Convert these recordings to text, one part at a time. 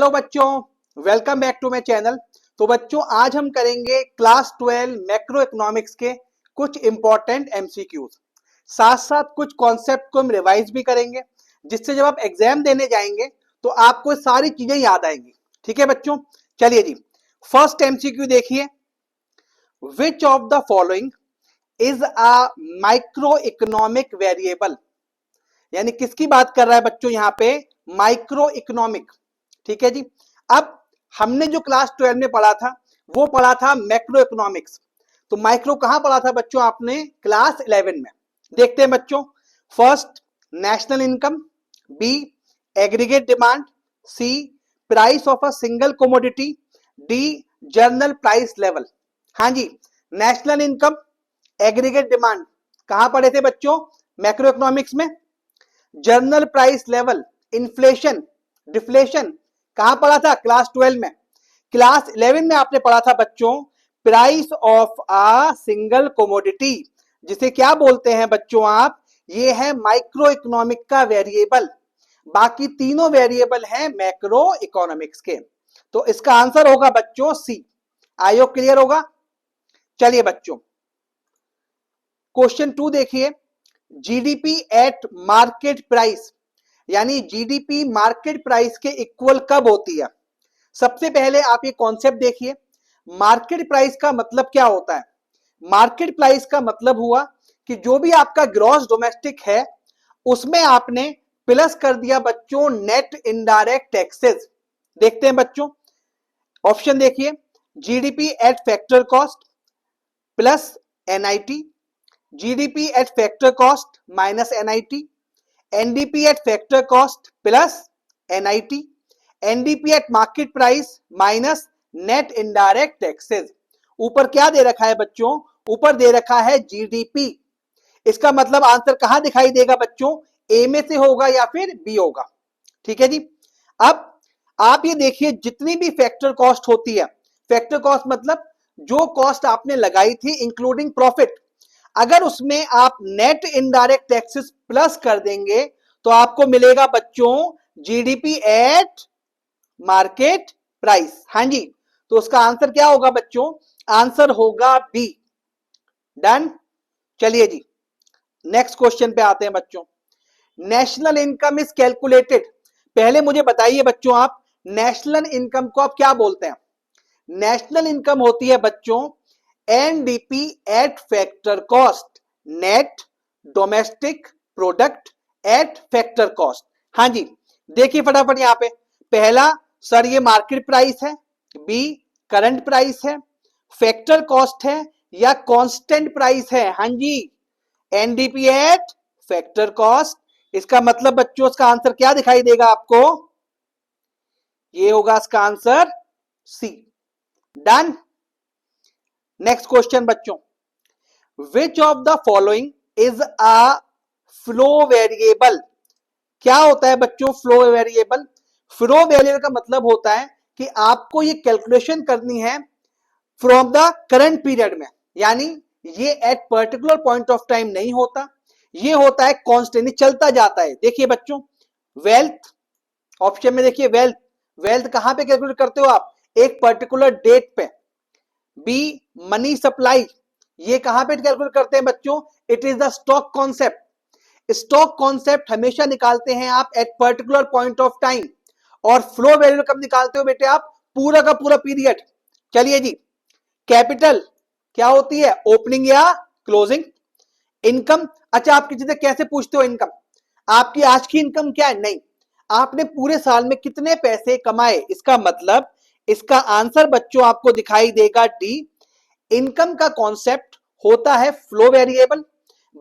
Hello बच्चों, welcome back to my channel. तो बच्चों आज हम करेंगे क्लास 12 मैक्रो इकोनॉमिक्स के कुछ इंपॉर्टेंट एमसीक्यूज, साथ साथ कुछ कॉन्सेप्ट को हम रिवाइज भी करेंगे, जिससे जब आप एग्जाम देने जाएंगे तो आपको सारी चीजें याद आएंगी। ठीक है बच्चों, चलिए जी। फर्स्ट एमसीक्यू देखिए, विच of the following is a micro economic variable. यानी किसकी बात कर रहा है बच्चों यहाँ पे? Micro economic. ठीक है जी। अब हमने जो क्लास 12 में पढ़ा था वो पढ़ा था मैक्रो इकोनॉमिक्स। तो माइक्रो कहां पढ़ा था बच्चों आपने? क्लास 11 में। देखते हैं बच्चों। First, national income. B, aggregate demand. C, price of a single commodity. D, general price level. हाँ जी, नेशनल इनकम, एग्रीगेट डिमांड कहां पढ़े थे बच्चों? मैक्रो इकोनॉमिक्स में। General price level, inflation, deflation कहां पढ़ा था? क्लास 12 में। क्लास 11 में आपने पढ़ा था बच्चों price of a single commodity, जिसे क्या बोलते हैं बच्चों आप? ये है माइक्रो इकोनॉमिक का वेरिएबल। बाकी तीनों वेरिएबल हैं मैक्रो इकोनॉमिक्स के। तो इसका आंसर होगा बच्चों सी। आयो क्लियर होगा? चलिए बच्चों, क्वेश्चन 2 देखिए, जीडीपी एट मार्केट प्राइस, यानी जीडीपी मार्केट प्राइस के इक्वल कब होती है? सबसे पहले आप ये कॉन्सेप्ट देखिए, मार्केट प्राइस का मतलब क्या होता है? मार्केट प्राइस का मतलब हुआ कि जो भी आपका ग्रॉस डोमेस्टिक है उसमें आपने प्लस कर दिया बच्चों नेट इनडायरेक्ट टैक्सेस। देखते हैं बच्चों, ऑप्शन देखिए, GDP at factor cost plus NIT, GDP at factor cost minus NIT, NDP at factor cost plus NIT, NDP at market price minus net indirect taxes. ऊपर क्या दे रखा है बच्चों? ऊपर दे रखा है जीडीपी। इसका मतलब आंसर कहां दिखाई देगा बच्चों? ए में से होगा या फिर बी होगा। ठीक है जी। अब आप ये देखिए, जितनी भी फैक्टर कॉस्ट होती है, फैक्टर कॉस्ट मतलब जो कॉस्ट आपने लगाई थी इंक्लूडिंग प्रॉफिट, अगर उसमें आप नेट इनडायरेक्ट टैक्सेस प्लस कर देंगे तो आपको मिलेगा बच्चों जीडीपी एट मार्केट प्राइस। हाँ जी, तो उसका आंसर क्या होगा बच्चों? आंसर होगा बी। डन। चलिए जी, नेक्स्ट क्वेश्चन पे आते हैं बच्चों। नेशनल इनकम इज कैलकुलेटेड, पहले मुझे बताइए बच्चों आप नेशनल इनकम को आप क्या बोलते हैं? नेशनल इनकम होती है बच्चों NDP at factor cost, net domestic product at factor cost. हाँ जी, देखिए फटाफट यहां पे, पहला सर ये मार्केट प्राइस है, बी करंट प्राइस है, फैक्टर कॉस्ट है या कांस्टेंट प्राइस है? हाँ जी, एनडीपी एट फैक्टर कॉस्ट। इसका मतलब बच्चों इसका आंसर क्या दिखाई देगा आपको? ये होगा इसका answer C. Done. Next question बच्चों, which of the following is a flow variable. क्या होता है बच्चों फ्लो वेरिएबल? फ्लो वेरिएबल का मतलब होता है कि आपको ये कैलकुलेशन करनी है फ्रॉम द करंट पीरियड में, यानी ये at particular point of time नहीं होता, ये होता है कॉन्स्टेंटली चलता जाता है। देखिए बच्चों, वेल्थ, ऑप्शन में देखिए वेल्थ, वेल्थ कहां पे कैलकुलेट करते हो आप? एक पर्टिकुलर डेट पे। बी मनी सप्लाई, ये कहां पे कैलकुलेट करते हैं बच्चों? It is the stock concept. Stock concept हमेशा निकालते हैं आप at particular point of time, और फ्लो वैल्यू कब निकालते हो बेटे आप? पूरा का पूरा पीरियड। चलिए जी, कैपिटल क्या होती है? ओपनिंग या क्लोजिंग। इनकम, अच्छा आप किसी से कैसे पूछते हो इनकम? आपकी आज की इनकम क्या है? नहीं, आपने पूरे साल में कितने पैसे कमाए, इसका मतलब इसका आंसर बच्चों आपको दिखाई देगा डी। इनकम का कॉन्सेप्ट होता है फ्लो वेरिएबल,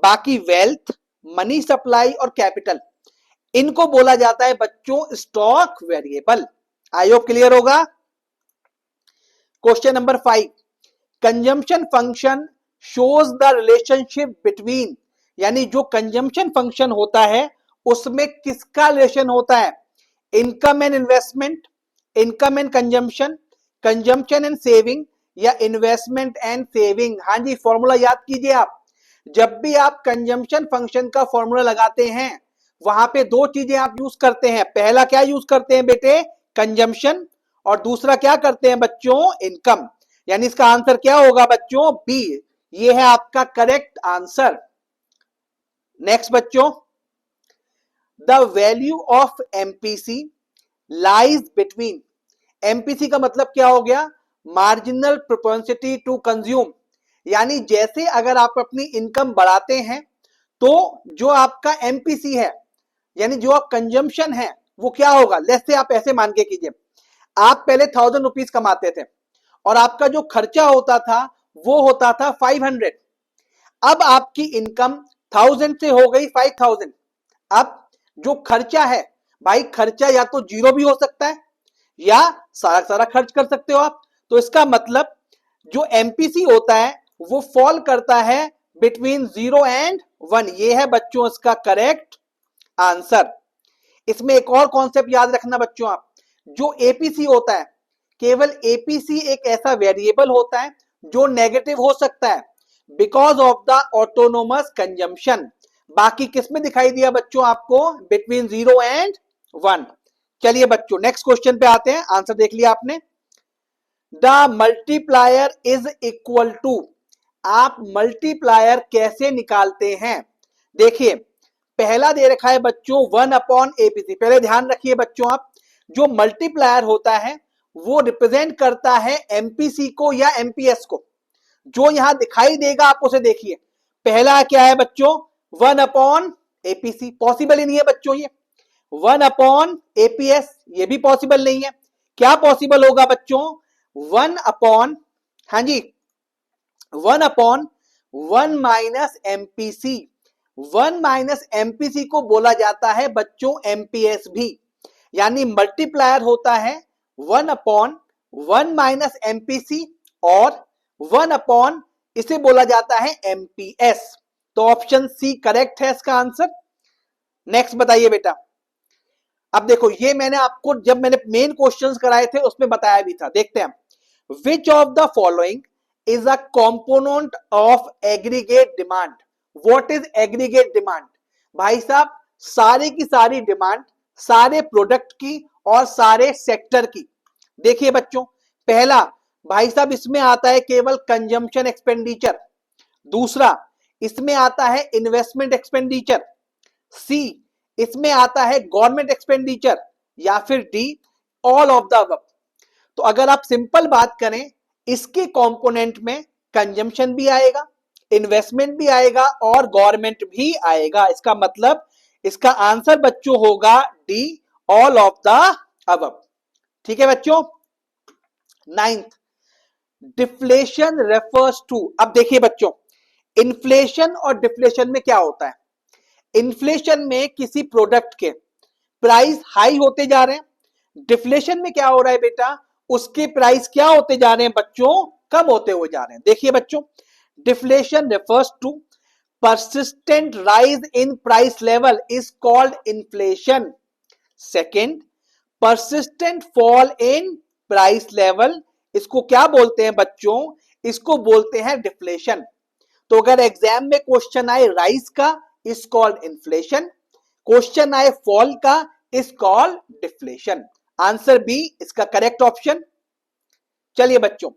बाकी वेल्थ, मनी सप्लाई और कैपिटल, इनको बोला जाता है बच्चों stock variable. I hope clear होगा। Question number 5, consumption function shows the relationship between, यानी जो कंजम्पशन फंक्शन होता है उसमें किसका रिलेशन होता है? Income and investment, income and consumption, consumption and saving या इन्वेस्टमेंट एंड सेविंग। हाँ जी, फॉर्मूला याद कीजिए आप, जब भी आप कंजम्पशन फंक्शन का फॉर्मूला लगाते हैं वहां पे दो चीजें आप यूज करते हैं। पहला क्या यूज करते हैं बेटे? कंजम्पशन, और दूसरा क्या करते हैं बच्चों, इनकम। यानी इसका आंसर क्या होगा बच्चों, बी। ये है आपका करेक्ट आंसर। नेक्स्ट बच्चों, the value of MPC lies between. MPC का मतलब क्या हो गया, मार्जिनल प्रोपेंसिटी टू कंज्यूम। यानी जैसे अगर आप अपनी इनकम बढ़ाते हैं तो जो आपका एमपीसी है यानी जो आप कंजम्पशन है वो क्या होगा। लेट्स से आप ऐसे मान के कीजिए, आप पहले 1000 रुपीज कमाते थे और आपका जो खर्चा होता था वो होता था 500। अब आपकी इनकम 1000 से हो गई 5000। अब जो खर्चा है भाई, खर्चा या तो जीरो भी हो सकता है या सारा सारा खर्च कर सकते हो आप। तो इसका मतलब जो एमपीसी होता है वो फॉल करता है बिटवीन 0 और 1। ये है बच्चों इसका करेक्ट आंसर। इसमें एक और कॉन्सेप्ट याद रखना बच्चों, आप जो एपीसी होता है, केवल एपीसी एक ऐसा वेरिएबल होता है जो नेगेटिव हो सकता है because of the autonomous consumption. बाकी किसमें दिखाई दिया बच्चों आपको, बिटवीन 0 और 1। चलिए बच्चों नेक्स्ट क्वेश्चन पे आते हैं, आंसर देख लिया आपने। The multiplier is equal to. आप मल्टीप्लायर कैसे निकालते हैं, देखिए पहला दे रखा है बच्चों 1/एपीसी। पहले ध्यान रखिए बच्चों, आप जो मल्टीप्लायर होता है वो रिप्रेजेंट करता है एमपीसी को या एमपीएस को। जो यहां दिखाई देगा आप उसे देखिए, पहला क्या है बच्चों, 1/एपीसी। पॉसिबल ही नहीं है बच्चों ये। 1/एपीएस ये भी पॉसिबल नहीं है। क्या पॉसिबल होगा बच्चों, 1/, हाँ जी, 1/1 माइनस एमपीसी। 1 माइनस एमपीसी को बोला जाता है बच्चों एमपीएस भी। यानी मल्टीप्लायर होता है 1/1 माइनस एमपीसी और 1/, इसे बोला जाता है एमपीएस। तो ऑप्शन सी करेक्ट है इसका आंसर। नेक्स्ट बताइए बेटा। अब देखो ये मैंने आपको जब मैंने मेन क्वेश्चंस कराए थे उसमें बताया भी था, देखते हैं। विच of the following is a component of aggregate demand. What is aggregate demand, भाई साहब सारे की सारी डिमांड सारे प्रोडक्ट की और सारे सेक्टर की। देखिए बच्चों, पहला भाई साहब इसमें आता है केवल कंजम्पशन एक्सपेंडिचर। दूसरा इसमें आता है इन्वेस्टमेंट एक्सपेंडिचर। सी इसमें आता है गवर्नमेंट एक्सपेंडिचर, या फिर D all of the above. तो अगर आप सिंपल बात करें, इसके कंपोनेंट में कंजम्पशन भी आएगा, इन्वेस्टमेंट भी आएगा और गवर्नमेंट भी आएगा। इसका मतलब इसका आंसर बच्चों होगा D all of the above. ठीक है बच्चों। Ninth, deflation refers to. अब देखिए बच्चों, इन्फ्लेशन और डिफ्लेशन में क्या होता है। इन्फ्लेशन में किसी प्रोडक्ट के प्राइस हाई होते जा रहे हैं, डिफ्लेशन में क्या हो रहा है बेटा, उसके प्राइस क्या होते जा रहे हैं बच्चों, कम होते हुए जा रहे हैं। देखिए बच्चों, deflation refers to persistent rise in price level is called inflation. Second, persistent fall in price level, इसको क्या बोलते हैं बच्चों, इसको बोलते हैं डिफ्लेशन। तो अगर एग्जाम में क्वेश्चन आए राइज का, इज कॉल्ड इन्फ्लेशन। क्वेश्चन आए फॉल का, is called deflation. Answer B इसका करेक्ट ऑप्शन। चलिए बच्चों,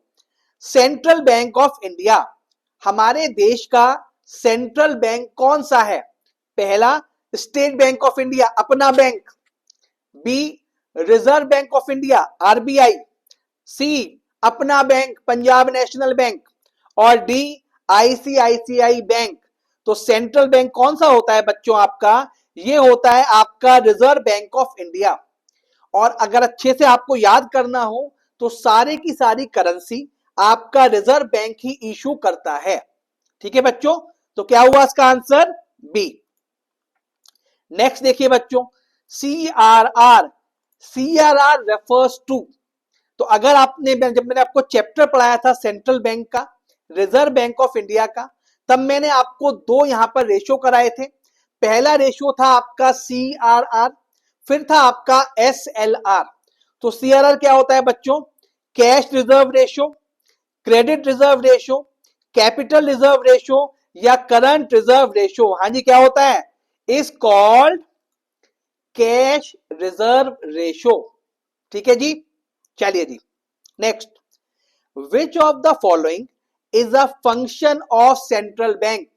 सेंट्रल बैंक ऑफ इंडिया, हमारे देश का सेंट्रल बैंक कौन सा है। पहला स्टेट बैंक ऑफ इंडिया अपना bank, B Reserve bank of India RBI, C अपना बैंक पंजाब नेशनल बैंक, और डी आईसीआईसीआई बैंक। तो सेंट्रल बैंक कौन सा होता है बच्चों आपका, ये होता है आपका रिजर्व बैंक ऑफ इंडिया। और अगर अच्छे से आपको याद करना हो तो सारे की सारी करेंसी आपका रिजर्व बैंक ही इशू करता है। ठीक है बच्चों, तो क्या हुआ इसका आंसर बी। नेक्स्ट देखिए बच्चों, सीआरआर। सीआरआर रेफर्स टू, तो अगर आपने जब मैंने आपको चैप्टर पढ़ाया था सेंट्रल बैंक का, रिजर्व बैंक ऑफ इंडिया का, तब मैंने आपको दो यहां पर रेशो कराए थे। पहला रेशो था आपका सीआरआर, फिर था आपका एसएलआर। तो सीआरआर क्या होता है बच्चों, cash reserve ratio, credit reserve ratio, capital reserve ratio या करंट रिजर्व रेशो। हाँ जी, क्या होता है, is called cash reserve ratio. ठीक है जी, चलिए जी next, which of the following is a function of central bank,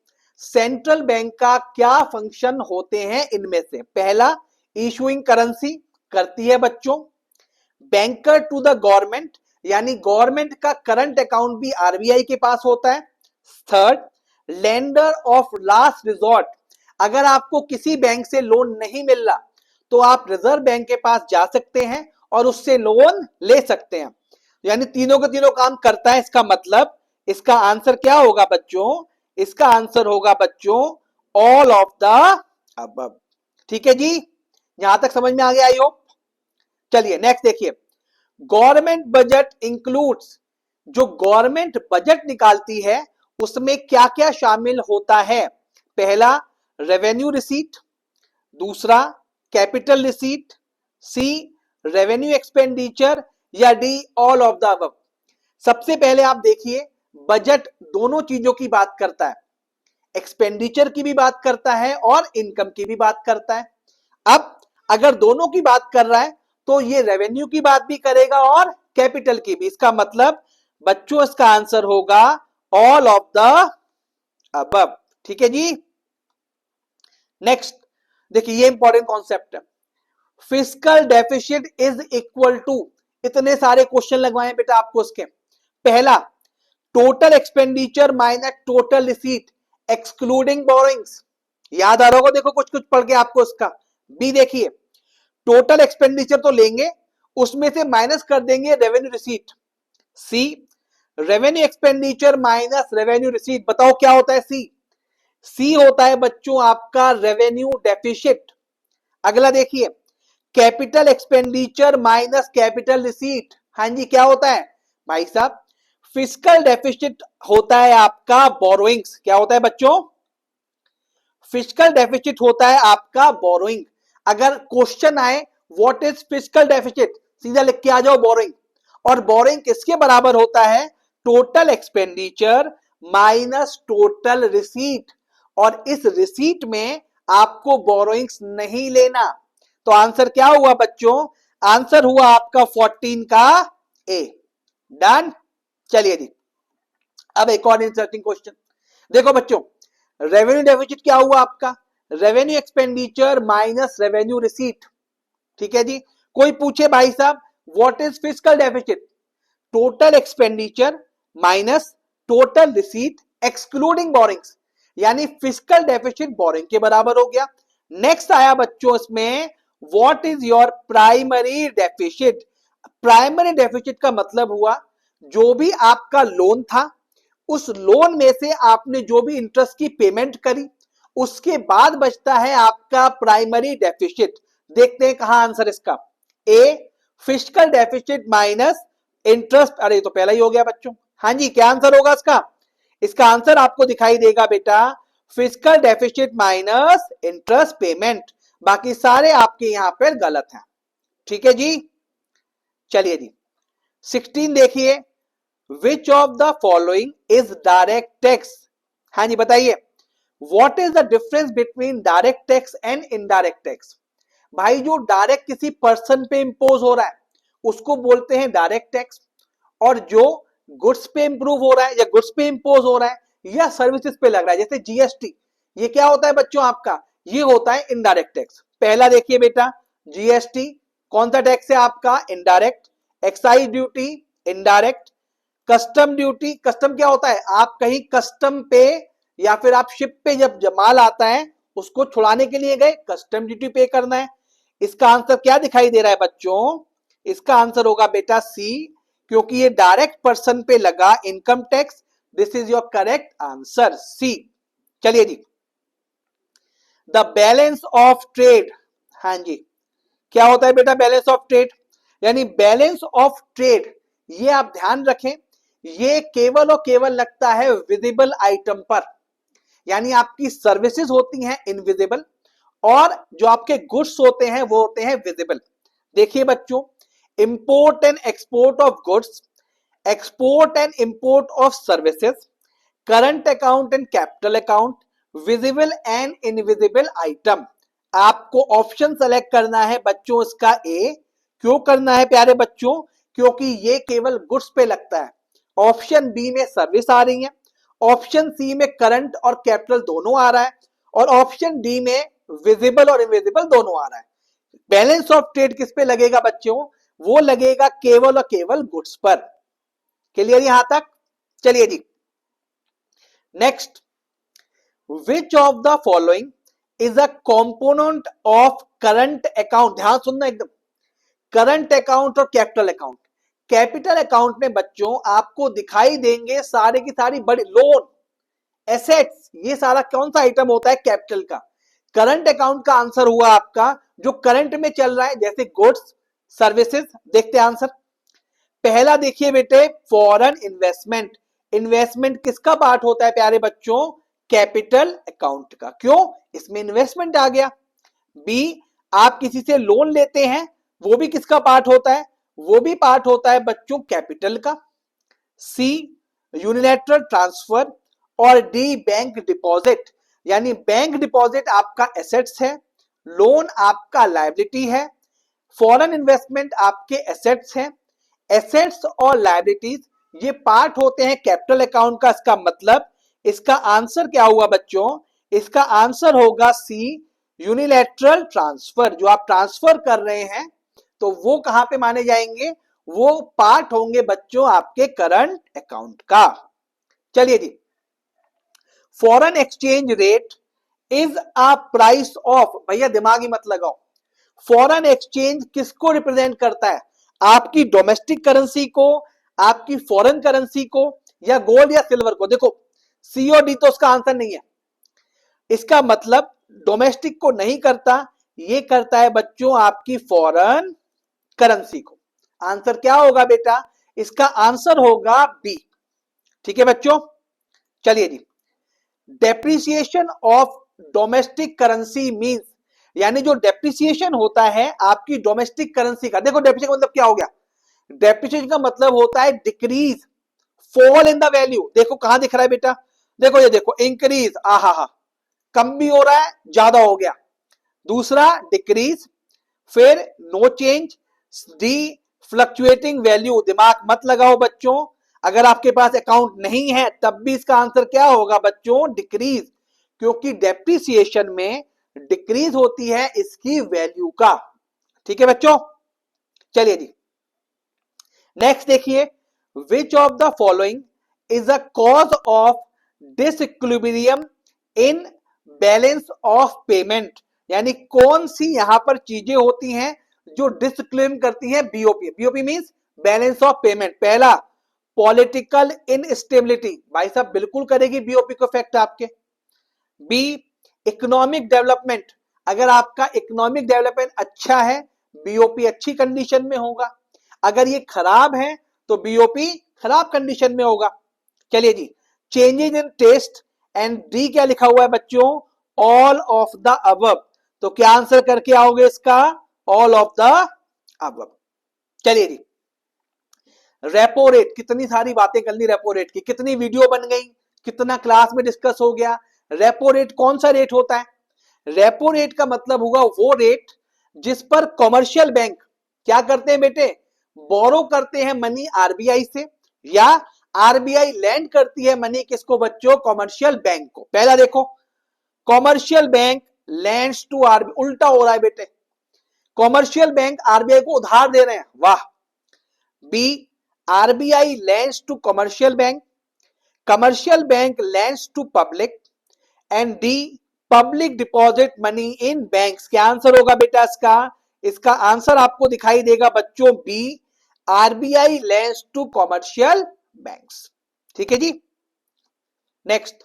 central bank का क्या फंक्शन होते हैं इनमें से, पहला इशूइंग करेंसी करती है बच्चों, बैंकर टू द गवर्नमेंट यानी गवर्नमेंट का करंट अकाउंट भी आरबीआई के पास होता है, third lender of last resort, अगर आपको किसी बैंक से लोन नहीं मिल रहा तो आप रिजर्व बैंक के पास जा सकते हैं और उससे लोन ले सकते हैं, यानी तीनों के तीनों काम करता है, इसका मतलब इसका आंसर क्या होगा बच्चों, इसका आंसर होगा बच्चों ऑल ऑफ द अबव। ठीक है जी, यहां तक समझ में आ गया आई होप। चलिए नेक्स्ट देखिए, गवर्नमेंट बजट इंक्लूड्स, जो गवर्नमेंट बजट निकालती है उसमें क्या क्या शामिल होता है, पहला रेवेन्यू रिसीट, दूसरा capital receipt, C revenue expenditure या D all of the above. सबसे पहले आप देखिए बजट दोनों चीजों की बात करता है, एक्सपेंडिचर की भी बात करता है और इनकम की भी बात करता है। अब अगर दोनों की बात कर रहा है तो ये रेवेन्यू की बात भी करेगा और कैपिटल की भी, इसका मतलब बच्चों इसका आंसर होगा ऑल ऑफ द अबव। ठीक है जी, नेक्स्ट देखिए ये इंपॉर्टेंट कॉन्सेप्ट है, fiscal deficit is equal to, इतने सारे क्वेश्चन लगवाए बेटा आपको उसके, पहला total expenditure minus total receipt excluding borrowings, याद आ रहा होगा देखो कुछ कुछ पढ़ के आपको उसका। बी देखिए टोटल एक्सपेंडिचर तो लेंगे उसमें से माइनस कर देंगे revenue receipt, C revenue expenditure minus revenue receipt, बताओ क्या होता है सी, सी होता है बच्चों आपका रेवेन्यू डेफिसिट। अगला देखिए capital expenditure minus capital receipt, हाँ जी क्या होता है भाई साहब, फिस्कल डेफिसिट होता है आपका बोरोइंग्स, क्या होता है बच्चों, फिस्कल डेफिसिट होता है आपका बोरोइंग। अगर क्वेश्चन आए व्हाट इज फिस्कल डेफिसिट, सीधा लिख के आ जाओ बोरोइंग, और बोरोइंग किसके बराबर होता है, total expenditure minus total receipt, और इस रिसीट में आपको बोरोइंग्स नहीं लेना, तो आंसर क्या हुआ बच्चों, आंसर हुआ आपका 14 का ए, डन। चलिए जी अब एक और इंटरेस्टिंग क्वेश्चन देखो बच्चों, रेवेन्यू डेफिसिट क्या हुआ आपका, revenue expenditure minus revenue receipt. ठीक है जी, कोई पूछे भाई साहब what is fiscal deficit, total expenditure minus total receipt excluding borings, यानी फिस्कल डेफिसिट बोरिंग के बराबर हो गया। नेक्स्ट आया बच्चों इसमें what is your primary deficit, primary deficit का मतलब हुआ जो भी आपका लोन था उस लोन में से आपने जो भी इंटरेस्ट की पेमेंट करी उसके बाद बचता है आपका प्राइमरी डेफिसिट। देखते हैं कहां आंसर इसका, ए फिस्कल डेफिसिट माइनस इंटरेस्ट, अरे तो पहला ही हो गया बच्चों, हाँ जी क्या आंसर होगा इसका, इसका आंसर आपको दिखाई देगा बेटा fiscal deficit minus interest payment, बाकी सारे आपके यहां पर गलत हैं। ठीक है जी, चलिए जी 16 देखिए, विच of the following is direct tax, हाँ जी बताइए what is the difference between direct tax and indirect tax, भाई जो डायरेक्ट किसी पर्सन पे इंपोज हो रहा है उसको बोलते हैं डायरेक्ट टैक्स, और जो गुड्स पे इंप्रूव हो रहा है या गुड्स पे इंपोज हो रहा है या सर्विसेज पे लग रहा है जैसे जीएसटी, ये क्या होता है बच्चों आपका, ये होता है इनडायरेक्ट टैक्स। पहला देखिए बेटा जीएसटी कौन सा टैक्स है आपका, indirect, excise duty indirect, custom duty, custom क्या होता है, आप कहीं कस्टम पे या फिर आप शिप पे जब माल आता है उसको छुड़ाने के लिए गए कस्टम ड्यूटी पे करना है। इसका आंसर क्या दिखाई दे रहा है बच्चों, इसका आंसर होगा बेटा सी, क्योंकि ये डायरेक्ट पर्सन पे लगा income tax, this is your correct answer C. चलिए जी द बैलेंस ऑफ ट्रेड, हाँ जी क्या होता है बेटा बैलेंस ऑफ ट्रेड, यानी बैलेंस ऑफ ट्रेड ये आप ध्यान रखें ये केवल और केवल लगता है विजिबल आइटम पर, यानी आपकी सर्विसेज होती हैं इनविजिबल और जो आपके गुड्स होते हैं वो होते हैं विजिबल। देखिए बच्चों import and export of goods, export and import of services, current account and capital account, visible and invisible item, आपको ऑप्शन सेलेक्ट करना है बच्चों इसका ए, क्यों करना है प्यारे बच्चों? क्योंकि ये केवल गुड्स पे लगता है। ऑप्शन बी में सर्विस आ रही है, ऑप्शन सी में करंट और कैपिटल दोनों आ रहा है, और ऑप्शन डी में विजिबल और इनविजिबल दोनों आ रहा है। बैलेंस ऑफ ट्रेड किस पे लगेगा बच्चों? वो लगेगा केवल और केवल गुड्स पर। क्लियर यहां तक? चलिए जी, next, which of the following is a component of current account? ध्यान सुनना एकदम, करंट अकाउंट और कैपिटल अकाउंट। कैपिटल अकाउंट में बच्चों आपको दिखाई देंगे सारे की सारी बड़ी लोन, एसेट्स, ये सारा कौन सा आइटम होता है? कैपिटल का। करंट अकाउंट का आंसर हुआ आपका जो करंट में चल रहा है, जैसे गुड्स, सर्विसेज। देखते हैं आंसर। पहला देखिए बेटे, फॉरेन इन्वेस्टमेंट। इन्वेस्टमेंट किसका पार्ट होता है प्यारे बच्चों? कैपिटल अकाउंट का। क्यों? इसमें इन्वेस्टमेंट आ गया। बी, आप किसी से लोन लेते हैं, वो भी किसका पार्ट होता है? वो भी पार्ट होता है बच्चों कैपिटल का। सी, यूनिलैटरल ट्रांसफर, और डी, बैंक डिपॉजिट। यानी बैंक डिपॉजिट आपका एसेट्स है, लोन आपका लायबिलिटी है, फॉरेन इन्वेस्टमेंट आपके एसेट्स हैं। एसेट्स और लायबिलिटीज ये पार्ट होते हैं कैपिटल अकाउंट का। इसका मतलब इसका आंसर क्या हुआ बच्चों? इसका आंसर होगा सी, यूनिलैटरल ट्रांसफर। जो आप ट्रांसफर कर रहे हैं तो वो कहां पे माने जाएंगे? वो पार्ट होंगे बच्चों आपके करंट अकाउंट का। चलिए जी, foreign exchange rate is a price of, भैया दिमागी मत लगाओ, फॉरेन एक्सचेंज किसको रिप्रेजेंट करता है? आपकी डोमेस्टिक करेंसी को, आपकी फॉरेन करेंसी को, या गोल्ड या सिल्वर को? देखो सी और डी तो उसका आंसर नहीं है। इसका मतलब डोमेस्टिक को नहीं करता, ये करता है बच्चों आपकी फॉरेन करेंसी को। आंसर क्या होगा बेटा? इसका आंसर होगा बी। ठीक है बच्चों, चलिए जी, depreciation of domestic currency means, यानी जो डेप्रिसिएशन होता है आपकी डोमेस्टिक करेंसी का। देखो डेप्रिसिएशन का मतलब क्या हो गया? डेप्रिसिएशन का मतलब होता है decrease, fall in the value. देखो कहां दिख रहा है बेटा? देखो ये देखो, इंक्रीज, आहा हा, कम भी हो रहा है, ज्यादा हो गया। दूसरा डिक्रीज, फिर no change, D fluctuating value. दिमाग मत लगाओ बच्चों, अगर आपके पास अकाउंट नहीं है तब भी इसका आंसर क्या होगा बच्चों? डिक्रीज, क्योंकि डेप्रिसिएशन में डिक्रीज होती है इसकी वैल्यू का। ठीक है बच्चों, चलिए जी, नेक्स्ट देखिए, विच of the following is a cause of disequilibrium in balance of payment? यानी कौन सी यहां पर चीजें होती हैं जो डिसइक्विलिब्रियम करती हैं BOP? BOP means balance of payment. पहला, पॉलिटिकल इनस्टेबिलिटी, भाई साहब बिल्कुल करेगी बीओपी को इफेक्ट आपके। बी, इकोनॉमिक डेवलपमेंट, अगर आपका इकोनॉमिक डेवलपमेंट अच्छा है बीओपी अच्छी कंडीशन में होगा, अगर ये खराब है तो बीओपी खराब कंडीशन में होगा। चलिए जी, changes in taste, and D क्या लिखा हुआ है बच्चों? All of the above. तो क्या आंसर करके आओगे इसका? All of the above. चलिए जी, रेपो रेट, कितनी सारी बातें कर ली रेपो रेट की, कितनी वीडियो बन गई, कितना क्लास में डिस्कस हो गया। रेपो रेट कौन सा रेट होता है? रेपो रेट का मतलब हुआ वो रेट जिस पर कॉमर्शियल बैंक क्या करते हैं बेटे? बोरो करते हैं मनी आरबीआई से, या आरबीआई लैंड करती है मनी किसको बच्चों? कॉमर्शियल बैंक को। पहला देखो, commercial bank lends to RBI, उल्टा हो रहा है बेटे, कॉमर्शियल बैंक आरबीआई को उधार दे रहे हैं, वाह। B, RBI lends to commercial bank, commercial bank lends to public, and D, public deposit money in banks. क्या आंसर होगा बेटा इसका? इसका आंसर आपको दिखाई देगा बच्चों B, RBI lends to commercial banks. ठीक है जी, next,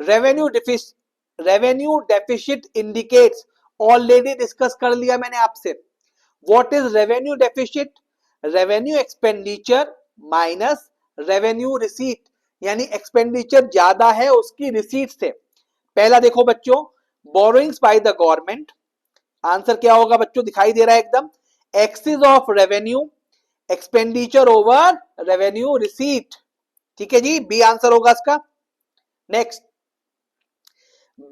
revenue deficit, revenue deficit indicates, already discuss कर लिया मैंने आपसे। What is revenue deficit? Revenue expenditure minus revenue receipt, यानी एक्सपेंडिचर ज्यादा है उसकी रिसीट से। पहला देखो बच्चों, borrowings by the government, answer क्या होगा बच्चों? दिखाई दे रहा है एकदम, axis of revenue, expenditure over revenue receipt. ठीक है जी, बी आंसर होगा इसका। नेक्स्ट,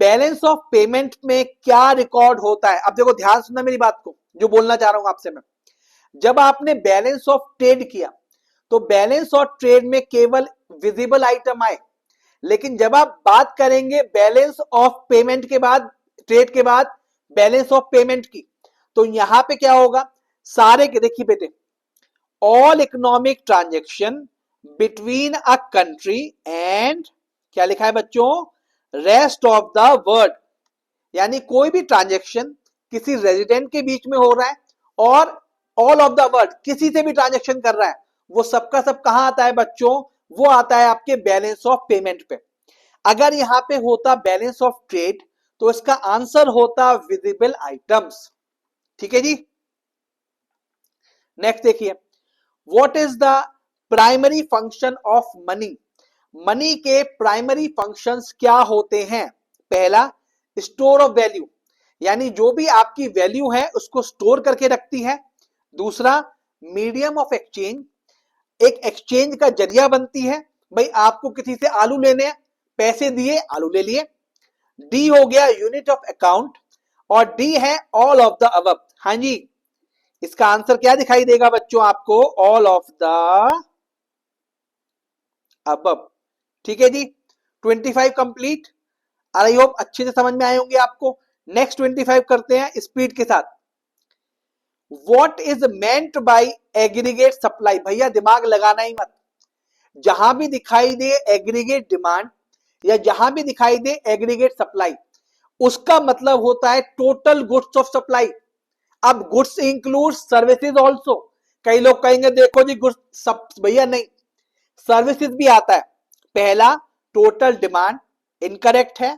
बैलेंस ऑफ पेमेंट में क्या रिकॉर्ड होता है? अब देखो ध्यान सुनना मेरी बात को, जो बोलना चाह रहा हूं आपसे मैं। जब आपने बैलेंस ऑफ ट्रेड किया तो बैलेंस ऑफ ट्रेड में केवल विजिबल आइटम आए, लेकिन जब आप बात करेंगे बैलेंस ऑफ पेमेंट के बाद, ट्रेड के बाद बैलेंस ऑफ पेमेंट की, तो यहां पे क्या होगा, सारे के देखिए बेटे, all economic transaction between a country and क्या लिखा है बच्चों, रेस्ट ऑफ द वर्ल्ड, यानी कोई भी ट्रांजेक्शन किसी रेजिडेंट के बीच में हो रहा है और ऑल ऑफ द वर्ल्ड किसी से भी ट्रांजेक्शन कर रहा है, वो सबका सब कहां आता है बच्चों, वो आता है आपके बैलेंस ऑफ पेमेंट पे। अगर यहां पे होता बैलेंस ऑफ ट्रेड तो इसका आंसर होता विजिबल आइटम्स। ठीक है जी। नेक्स्ट देखिए, what is the primary function of money. Money के प्राइमरी फंक्शंस क्या होते हैं। पहला, स्टोर ऑफ वैल्यू, यानी जो भी आपकी वैल्यू है उसको स्टोर करके रखती है। दूसरा, मीडियम ऑफ एक्सचेंज, एक एक्सचेंज का जरिया बनती है, भाई आपको किसी से आलू लेने हैं, पैसे दिए आलू ले लिए। डी हो गया यूनिट ऑफ अकाउंट, और डी है ऑल ऑफ द अबव। हाँ जी, इसका आंसर क्या दिखाई देगा बच्चों आपको, ऑल ऑफ द अबव। ठीक है जी, 25 कंप्लीट। आई होप अच्छे से समझ में आए होंगे आपको। नेक्स्ट 25 करते हैं स्पीड के साथ। What is meant bye aggregate supply. भैया दिमाग लगाना ही मत, जहां भी दिखाई दे एग्रीगेट डिमांड या जहां भी दिखाई दे एग्रीगेट सप्लाई, उसका मतलब होता है टोटल गुड्स ऑफ सप्लाई। अब गुड्स इंक्लूड सर्विसेज ऑल्सो। कई लोग कहेंगे देखो जी गुड्स सब, भैया नहीं, सर्विसेज भी आता है। पहला, टोटल डिमांड इनकरेक्ट है।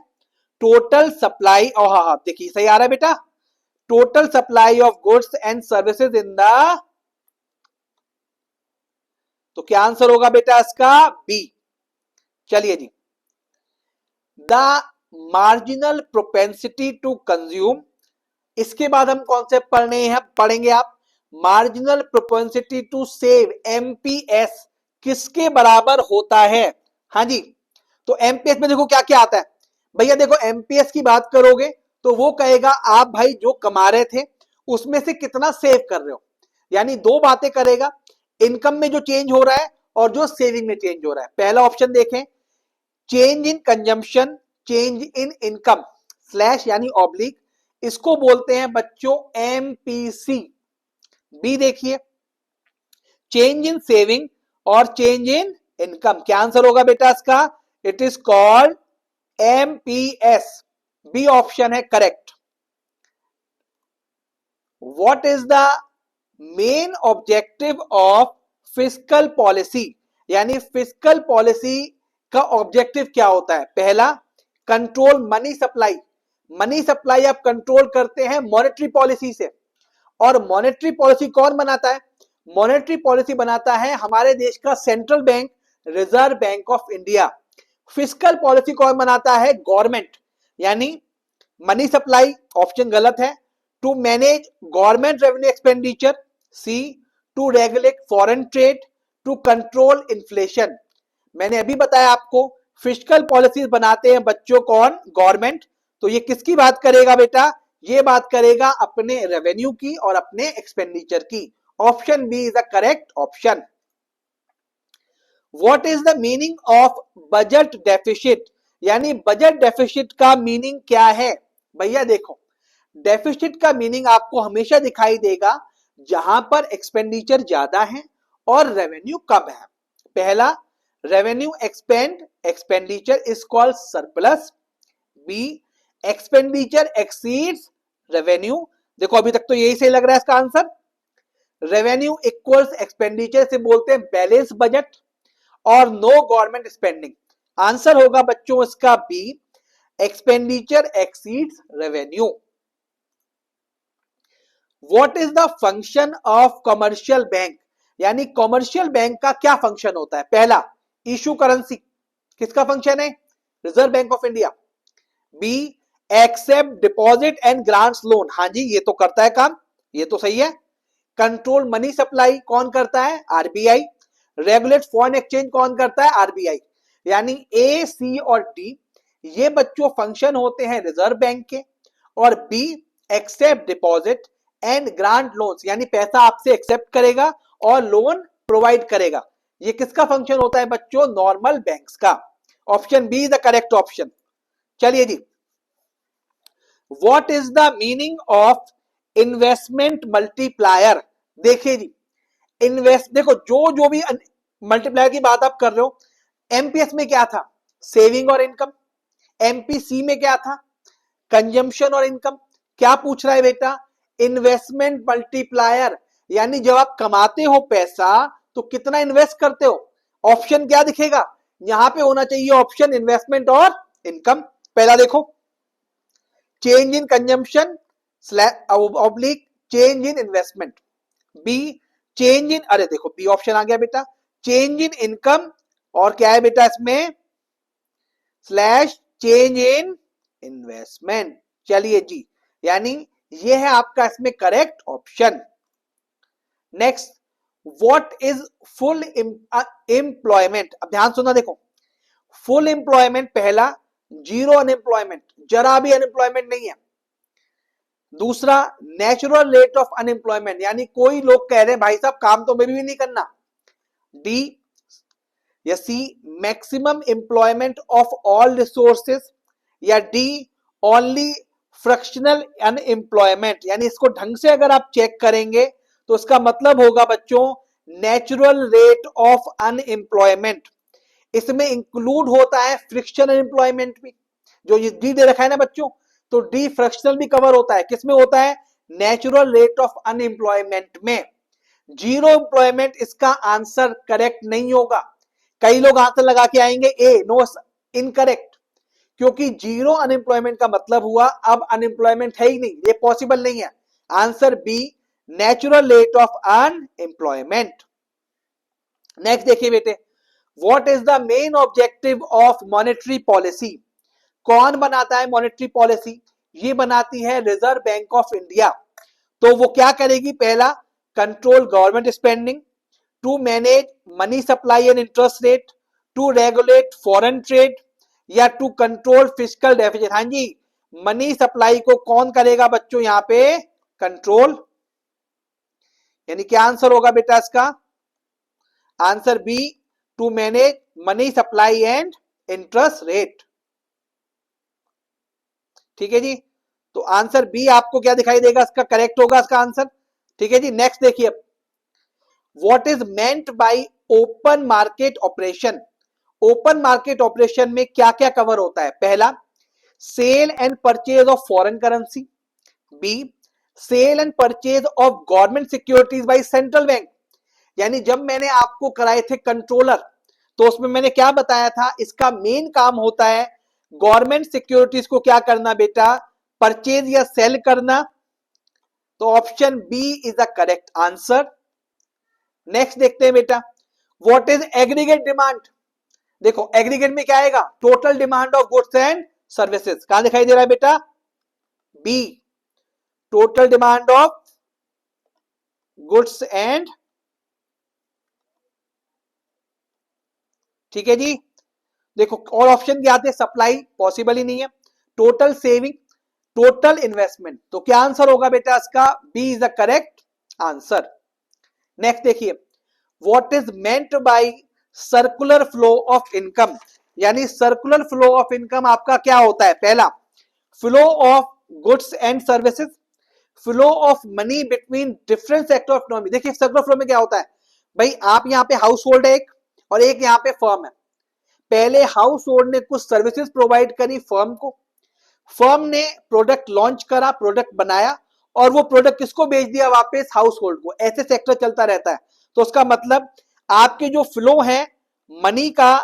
टोटल सप्लाई, और हाँ देखिए सही आ रहा है बेटा, total supply of goods and services in the, तो क्या आंसर होगा बेटा इसका, बी। चलिए जी, the marginal propensity to consume, इसके बाद हम कॉन्सेप्ट पढ़ेंगे आप, marginal propensity to save, MPS किसके बराबर होता है। हाँ जी, तो एमपीएस में देखो क्या क्या आता है भैया। देखो एमपीएस की बात करोगे तो वो कहेगा आप भाई जो कमा रहे थे उसमें से कितना सेव कर रहे हो, यानी दो बातें करेगा, इनकम में जो चेंज हो रहा है और जो सेविंग में चेंज हो रहा है। पहला ऑप्शन देखें, change in consumption, change in income slash यानी ऑब्लिक, इसको बोलते हैं बच्चों एमपीसी। बी देखिए, चेंज इन सेविंग और चेंज इन इनकम, क्या आंसर होगा बेटा इसका, it is called MPS. B option है correct. What is the main objective of fiscal policy, यानी फिस्कल पॉलिसी का ऑब्जेक्टिव क्या होता है। पहला, control money supply, money supply आप कंट्रोल करते हैं मॉनेटरी पॉलिसी से, और मॉनेटरी पॉलिसी कौन बनाता है, मॉनेटरी पॉलिसी बनाता है हमारे देश का central bank, reserve bank of India. Fiscal policy कौन बनाता है, गवर्नमेंट। यानी मनी सप्लाई ऑप्शन गलत है, to manage government revenue expenditure, C to regulate foreign trade, to control inflation. मैंने अभी बताया आपको फिस्कल पॉलिसीज बनाते हैं बच्चों कौन, गवर्नमेंट। तो ये किसकी बात करेगा बेटा, ये बात करेगा अपने रेवेन्यू की और अपने एक्सपेंडिचर की। Option B is the correct option. What is the meaning of budget deficit, यानी बजट डेफिसिट का मीनिंग क्या है। भैया देखो, डेफिसिट का मीनिंग आपको हमेशा दिखाई देगा जहां पर एक्सपेंडिचर ज्यादा है और रेवेन्यू कम है। पहला, revenue expend, expenditure is called surplus. B, expenditure exceeds revenue, देखो अभी तक तो यही सही लग रहा है इसका आंसर। रेवेन्यू इक्वल्स एक्सपेंडिचर से बोलते हैं बैलेंस बजट, और नो गवर्नमेंट स्पेंडिंग। आंसर होगा बच्चों इसका B, expenditure exceeds revenue. What is the function of commercial bank, यानी कमर्शियल बैंक का क्या फंक्शन होता है। पहला, इशू करेंसी, किसका फंक्शन है, reserve bank of India. B, accept deposit and grants loan, हाँ जी ये तो करता है काम, ये तो सही है। कंट्रोल मनी सप्लाई कौन करता है, आरबीआई। रेगुलेट फॉरेन एक्सचेंज कौन करता है, आरबीआई। यानी ए, सी और डी ये बच्चों फंक्शन होते हैं रिजर्व बैंक के। और B, accept deposit and grant loans, यानी पैसा आपसे एक्सेप्ट करेगा और लोन प्रोवाइड करेगा। ये किसका फंक्शन होता है बच्चों? नॉर्मल बैंक्स का। Option B is the correct option. चलिए जी, what is the meaning of investment multiplier? देखिए जी, इन्वेस्ट, देखो जो जो भी मल्टीप्लायर की बात आप कर रहे हो, एमपीएस में क्या था? सेविंग और इनकम। एमपीसी में क्या था? कंजम्पशन और इनकम। क्या पूछ रहा है बेटा? इन्वेस्टमेंट मल्टीप्लायर, यानी जब आप कमाते हो पैसा तो कितना इन्वेस्ट करते हो। ऑप्शन क्या दिखेगा? यहां पे होना चाहिए ऑप्शन इन्वेस्टमेंट और इनकम। पहला देखो, change in consumption oblique change in investment. B change in, अरे देखो बी ऑप्शन आ गया बेटा, चेंज इन इनकम, और क्या है बेटा इसमें? Slash change in investment. चलिए जी, यानी ये है आपका इसमें correct option. Next, what is full employment? अब ध्यान सुनना, देखो फुल एम्प्लॉयमेंट पहला, जीरो अनएम्प्लॉयमेंट, जरा भी अनएम्प्लॉयमेंट नहीं है। दूसरा, नेचुरल रेट ऑफ अनएम्प्लॉयमेंट, यानी कोई लोग कह रहे हैं भाई साहब काम तो मेरे भी नहीं करना। डी या C, maximum employment of all resources, या डी ओनली फ्रैक्शनल अनएम्प्लॉयमेंट। यानी इसको ढंग से अगर आप चेक करेंगे तो इसका मतलब होगा बच्चों नेचुरल रेट ऑफ अनएम्प्लॉयमेंट। इसमें इंक्लूड होता है फ्रिक्शनल एम्प्लॉयमेंट भी, जो ये डी दे रखा है ना बच्चों, तो डी फ्रैक्शनल भी कवर होता है। किसमें होता है? नेचुरल रेट ऑफ अनएम्प्लॉयमेंट में। जीरो एम्प्लॉयमेंट इसका आंसर करेक्ट नहीं होगा। कई लोग आंसर लगा के आएंगे ए, नो, इनकरेक्ट, क्योंकि जीरो अनएम्प्लॉयमेंट का मतलब हुआ अब अनएम्प्लॉयमेंट है ही नहीं, ये पॉसिबल नहीं है। Answer B, natural rate of unemployment. Next देखिए बेटे, what is the main objective of monetary policy? कौन बनाता है मॉनेटरी पॉलिसी? ये बनाती है रिजर्व बैंक ऑफ इंडिया। तो वो क्या करेगी? पहला, control government spending, to manage money supply and interest rate, to regulate foreign trade, या टू कंट्रोल फिस्कल डेफिसिट। हाँ जी, मनी सप्लाई को कौन करेगा बच्चों यहां पे? कंट्रोल। यानी क्या आंसर होगा बेटा इसका? Answer B, to manage money supply and interest rate. ठीक है जी, तो आंसर बी आपको क्या दिखाई देगा? इसका करेक्ट होगा इसका आंसर। ठीक है जी, नेक्स्ट देखिए, what is meant by open market operation? Open market operation में क्या क्या कवर होता है? पहला, sale and purchase of foreign currency. B, sale and purchase of government securities by central bank. यानी जब मैंने आपको कराए थे कंट्रोलर, तो उसमें मैंने क्या बताया था? इसका मेन काम होता है गवर्नमेंट सिक्योरिटीज को क्या करना बेटा? परचेज या सेल करना। तो option B is the correct answer. Next देखते हैं बेटा, व्हाट इज एग्रीगेट डिमांड? देखो एग्रीगेट में क्या आएगा? Total demand of goods and services. कहां दिखाई दे रहा है बेटा? B, total demand of goods and, ठीक है जी। देखो और ऑप्शन क्या आते हैं? सप्लाई पॉसिबल ही नहीं है, टोटल सेविंग, टोटल इन्वेस्टमेंट। तो क्या आंसर होगा बेटा इसका? B is the correct answer. Next देखिए, what is meant by circular flow of income? यानी सर्कुलर फ्लो ऑफ इनकम आपका क्या होता है? पहला, flow of goods and services, flow of money between different sector of economy. देखिए circular flow में क्या होता है भाई? आप यहाँ पे हाउस होल्ड है एक, और एक यहाँ पे फर्म है। पहले हाउस होल्ड ने कुछ सर्विसेज प्रोवाइड करी फर्म को, फर्म ने प्रोडक्ट लॉन्च करा, प्रोडक्ट बनाया, और वो प्रोडक्ट किसको बेच दिया? वापस हाउस होल्ड को। ऐसे सेक्टर चलता रहता है। तो उसका मतलब आपके जो फ्लो है मनी का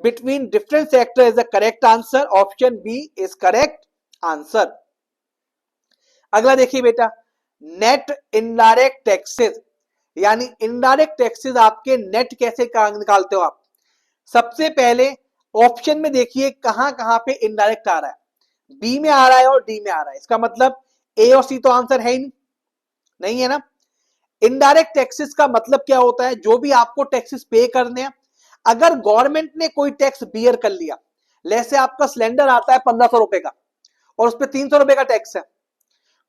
between different sector is the correct answer. Option B is correct answer. अगला देखिए बेटा, नेट इनडायरेक्ट टैक्सेस, यानी इनडायरेक्ट टैक्सेस आपके नेट कैसे निकालते हो आप? सबसे पहले ऑप्शन में देखिए कहां कहां पे इनडायरेक्ट आ रहा है। बी में आ रहा है और डी में आ रहा है। इसका मतलब ए और सी तो आंसर है ही नहीं, नहीं है ना। इनडायरेक्ट टैक्सेस का मतलब क्या होता है? जो भी आपको टैक्सेस पे करने हैं, अगर गवर्नमेंट ने कोई टैक्स बियर कर लिया, जैसे आपका सिलेंडर आता है 1500 रुपए का और उस पर 300 रुपए का टैक्स है,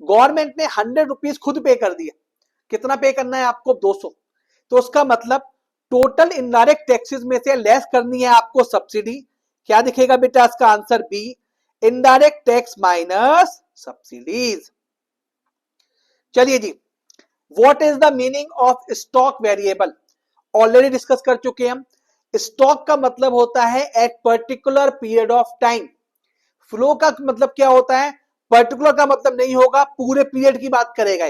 गवर्नमेंट ने 100 रुपीज खुद पे कर दिया, कितना पे करना है आपको? 200। तो उसका मतलब टोटल इनडायरेक्ट टैक्सेस में से लेस करनी है आपको सब्सिडी। क्या दिखेगा बेटा इसका answer? B, indirect tax minus subsidies. चलिए जी, what is the meaning of stock variable? Already discuss कर चुके हैं हम। स्टॉक का मतलब होता है at particular period of time. Flow का मतलब क्या होता है? पर्टिकुलर का मतलब नहीं होगा, पूरे पीरियड की बात करेगा।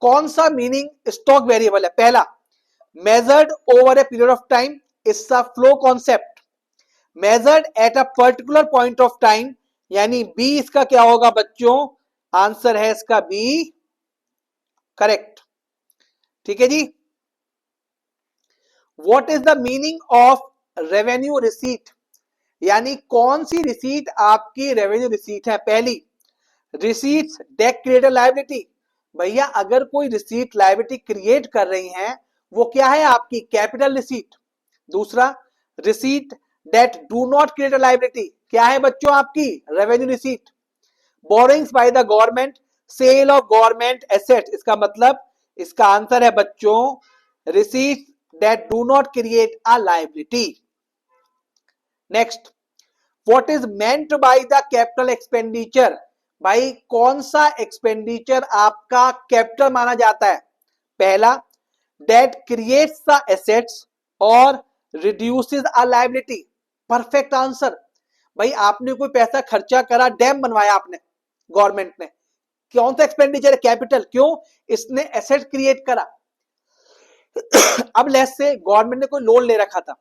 कौन सा मीनिंग स्टॉक वेरिएबल है? पहला, measured over a period of time, इसका flow concept. Measured at a particular point of time, यानी बी इसका क्या होगा बच्चों? आंसर है इसका बी, करेक्ट। ठीक है जी। What is the meaning of revenue receipt? यानी कौन सी रिसीट आपकी रेवेन्यू रिसीट है? पहली, रिसीट्स डेट क्रिएट लायबिलिटी। भैया अगर कोई रिसीट लायबिलिटी क्रिएट कर रही है वो क्या है आपकी? Capital receipt. दूसरा, receipt that do not create liability, क्या है बच्चों आपकी? Revenue receipt. Borrowings by the government, sale of government asset, इसका मतलब इसका आंसर है बच्चों receipt that do not create a liability. Next, what is meant by the capital expenditure? भाई कौन सा एक्सपेंडिचर आपका कैपिटल माना जाता है? पहला, डेट क्रिएट्स द एसेट्स और रिड्यूसेस अ लायबिलिटी। Perfect answer. भाई आपने कोई पैसा खर्चा करा, डैम बनवाया आपने, गवर्नमेंट ने, कौन सा एक्सपेंडिचर है? कैपिटल। क्यों? इसने एसेट क्रिएट करा। अब लेट्स से गवर्नमेंट ने कोई लोन ले रखा था,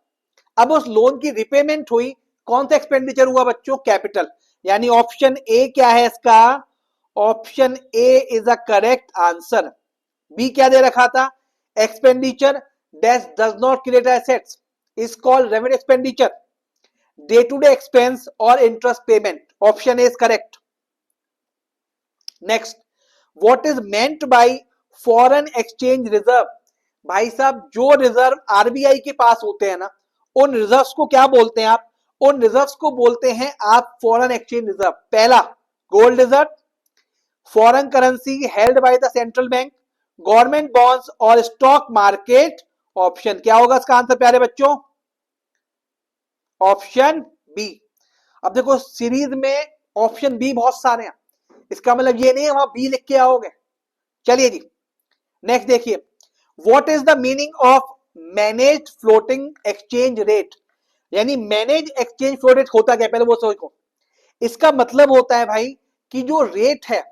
अब उस लोन की रिपेमेंट हुई, कौन सा एक्सपेंडिचर हुआ बच्चों? कैपिटल। यानी ऑप्शन ए क्या है इसका? Option A is a correct answer. B क्या दे रखा था? Expenditure that does not create assets is called revenue expenditure, day to day expense और interest payment. Option A is correct. Next, what is meant by foreign exchange reserve? भाई साहब जो reserve RBI के पास होते हैं ना, उन रिजर्व्स को क्या बोलते हैं आप? उन रिजर्व्स को बोलते हैं आप फॉरेन एक्सचेंज रिजर्व। पहला, gold reserve, foreign currency held by the central bank, government bonds और स्टॉक मार्केट। ऑप्शन क्या होगा इसका आंसर प्यारे बच्चों? Option B. अब देखो सीरीज में ऑप्शन बी बहुत सारे हैं, इसका मतलब ये नहीं है वहां बी लिख के आओगे। चलिए जी, नेक्स्ट देखिए, what is the meaning of manage floating exchange rate? यानी मैनेज एक्सचेंज फ्लो रेट होता क्या? पहले वो सोचो। इसका मतलब होता है भाई कि जो रेट है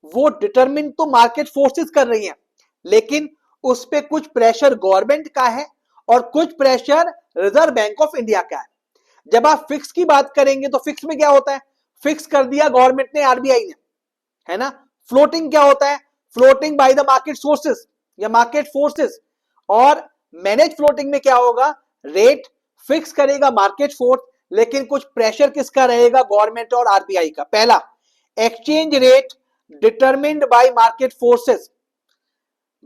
वो डिटरमिन तो मार्केट फोर्सेस कर रही हैं, लेकिन उस पे कुछ प्रेशर गवर्नमेंट का है और कुछ pressure reserve bank of India का है। जब आप फिक्स की बात करेंगे तो फिक्स में क्या होता है? फिक्स कर दिया गवर्नमेंट ने, आरबीआई ने, है ना। फ्लोटिंग क्या होता है? Floating by the market sources या मार्केट फोर्सेस। और मैनेज फ्लोटिंग में क्या होगा? रेट फिक्स करेगा मार्केट फोर्स, लेकिन कुछ प्रेशर किसका रहेगा? गवर्नमेंट और आरबीआई का। पहला, exchange rate determined by market forces.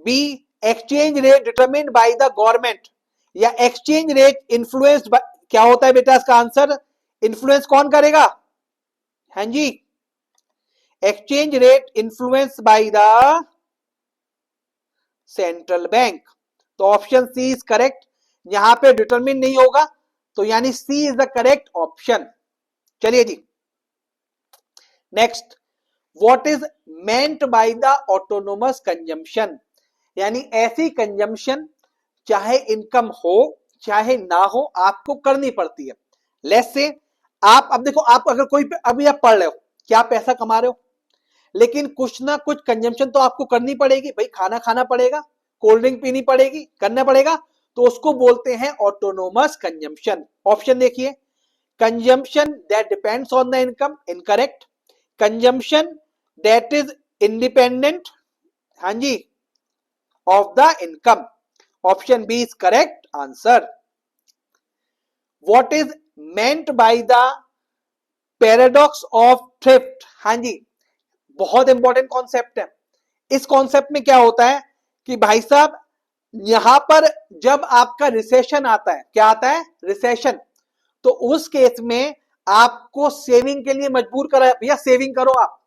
B, exchange rate determined by the government, या एक्सचेंज रेट इन्फ्लुएंस्ड बाय, क्या होता है बेटा इसका आंसर? इन्फ्लुएंस कौन करेगा? हाँ जी, exchange rate influence by the central bank. तो ऑप्शन सी इज करेक्ट। यहां पे डिटरमिन नहीं होगा, तो यानी C is the correct option. चलिए जी, next, what is meant by the autonomous consumption? यानी ऐसी कंजम्पशन चाहे इनकम हो चाहे ना हो आपको करनी पड़ती है। लेट्स से आप, अब देखो आप अगर कोई, अभी आप पढ़ रहे हो, क्या पैसा कमा रहे हो, लेकिन कुछ ना कुछ कंजम्पशन तो आपको करनी पड़ेगी। भाई खाना खाना पड़ेगा, कोल्ड ड्रिंक पीनी पड़ेगी, करना पड़ेगा, तो उसको बोलते हैं ऑटोनोमस कंजम्पशन। ऑप्शन देखिए, consumption that depends on the income, incorrect. Consumption that is independent, हाँ जी, of the income. Option B is correct answer. What is meant by the paradox of thrift? हाँ जी, बहुत इंपॉर्टेंट कॉन्सेप्ट है। इस concept में क्या होता है कि भाई साहब यहां पर जब आपका रिसेशन आता है, क्या आता है? रिसेशन। तो उस केस में आपको सेविंग के लिए मजबूर करा, भैया सेविंग करो आप,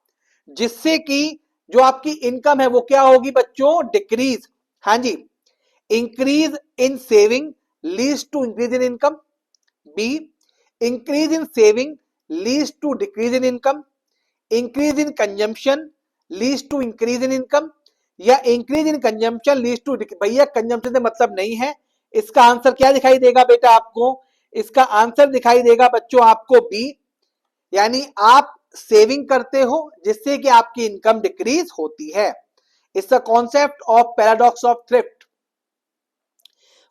जिससे कि जो आपकी इनकम है वो क्या होगी बच्चों, डिक्रीज। हाँ जी, increase in saving leads to increase in income. B, increase in saving leads to decrease in income. Increase in consumption leads to increase in income, या increase in consumption leads to, भैया consumption से मतलब नहीं है। इसका answer क्या दिखाई देगा बेटा आपको, इसका आंसर दिखाई देगा बच्चों आपको बी, यानी आप सेविंग करते हो जिससे कि आपकी इनकम डिक्रीज होती है। It's the concept of paradox of thrift.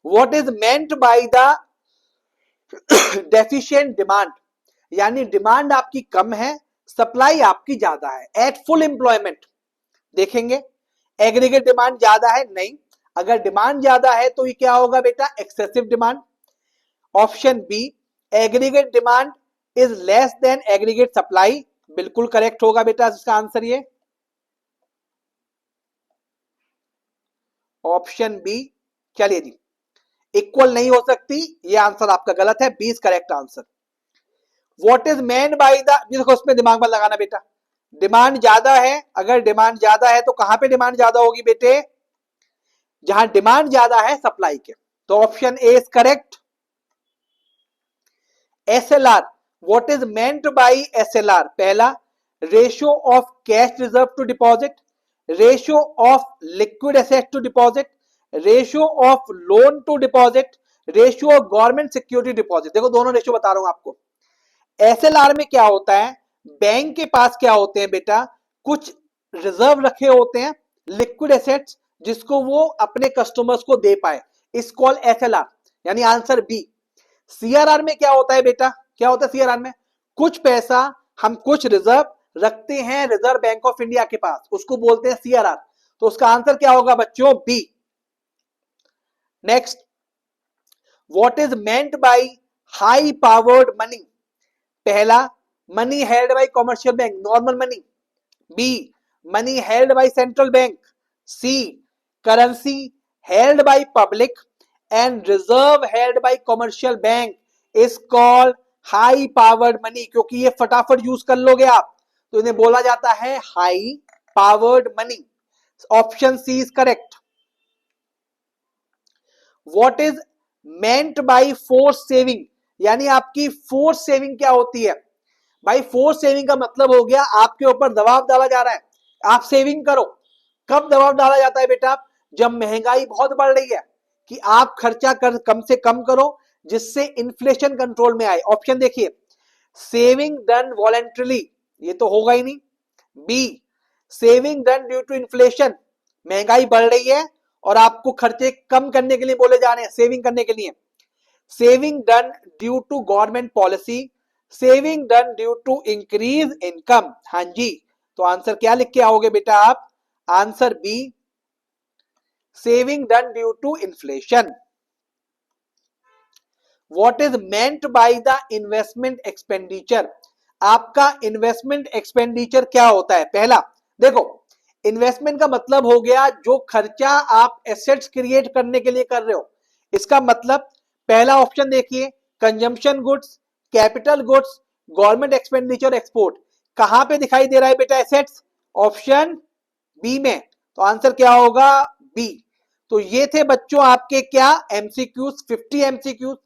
What is meant by the deficient demand, यानी डिमांड आपकी कम है, सप्लाई आपकी ज्यादा है। एट फुल एम्प्लॉयमेंट देखेंगे एग्रीगेट डिमांड ज्यादा है, नहीं। अगर डिमांड ज्यादा है तो ये क्या होगा बेटा, excessive demand. Option B, aggregate demand is less than aggregate supply, बिल्कुल करेक्ट होगा बेटा इसका आंसर ये। ऑप्शन बी, चलिए जी, इक्वल नहीं हो सकती, ये आंसर आपका गलत है, B is correct answer. What is meant by the, देखो उसमें दिमाग मत लगाना बेटा, डिमांड ज्यादा है, अगर डिमांड ज्यादा है तो कहां पे डिमांड ज्यादा होगी बेटे, जहां डिमांड ज्यादा है सप्लाई के, तो option A is correct. SLR, what is meant by SLR, पहला ratio of cash reserve to deposit, ratio of liquid asset to deposit, ratio of loan to deposit, ratio of government security deposit. देखो दोनों ratio बता रहा हूं आपको। SLR में क्या होता है, बैंक के पास क्या होते हैं बेटा, कुछ रिजर्व रखे होते हैं, लिक्विड एसेट्स, जिसको वो अपने कस्टमर्स को दे पाए, इस कॉल एसएलआर, यानी आंसर बी। सीआरआर में क्या होता है बेटा, क्या होता है सीआरआर में, कुछ पैसा हम कुछ रिजर्व रखते हैं रिजर्व बैंक ऑफ इंडिया के पास, उसको बोलते हैं सीआरआर, तो उसका आंसर क्या होगा बच्चों, B. Next, what is meant by high powered money, पहला money held by commercial bank, normal money. B, money held by central bank. C, currency held by public and reserve held by commercial bank is called high powered money, क्योंकि ये फटाफट use कर लोगे आप, तो इन्हें बोला जाता है high powered money. Option C is correct. What is meant by force saving, यानी आपकी फोर्स सेविंग क्या होती है भाई, फोर्स सेविंग का मतलब हो गया आपके ऊपर दबाव डाला जा रहा है, आप सेविंग करो। कब दबाव डाला जाता है बेटा, जब महंगाई बहुत बढ़ रही है, कि आप खर्चा कर कम से कम करो जिससे इन्फ्लेशन कंट्रोल में आए। ऑप्शन देखिए, सेविंग डन वॉलेंटरली, ये तो होगा ही नहीं। B, saving done due to inflation, महंगाई बढ़ रही है और आपको खर्चे कम करने के लिए बोले जा रहे हैं, सेविंग करने के लिए। Saving done due to government policy, saving done due to increase income. हाँ जी, तो आंसर क्या लिख के आओगे बेटा आप, answer B, saving done due to inflation. What is meant by the investment expenditure, आपका इन्वेस्टमेंट एक्सपेंडिचर क्या होता है। पहला देखो, इन्वेस्टमेंट का मतलब हो गया जो खर्चा आप एसेट्स क्रिएट करने के लिए कर रहे हो, इसका मतलब पहला ऑप्शन देखिए, consumption goods, capital goods, government expenditure, export. कहां पे दिखाई दे रहा है बेटा एसेट्स, ऑप्शन बी में, तो आंसर क्या होगा, बी। तो ये थे बच्चों आपके क्या एमसीक्यूज, 50 एमसीक्यूज,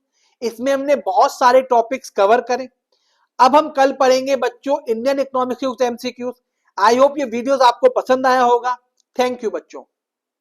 इसमें हमने बहुत सारे टॉपिक्स कवर करें। अब हम कल पढ़ेंगे बच्चों इंडियन इकोनॉमिक्स के एमसीक्यूज। आई होप ये वीडियोस आपको पसंद आया होगा। थैंक यू बच्चों।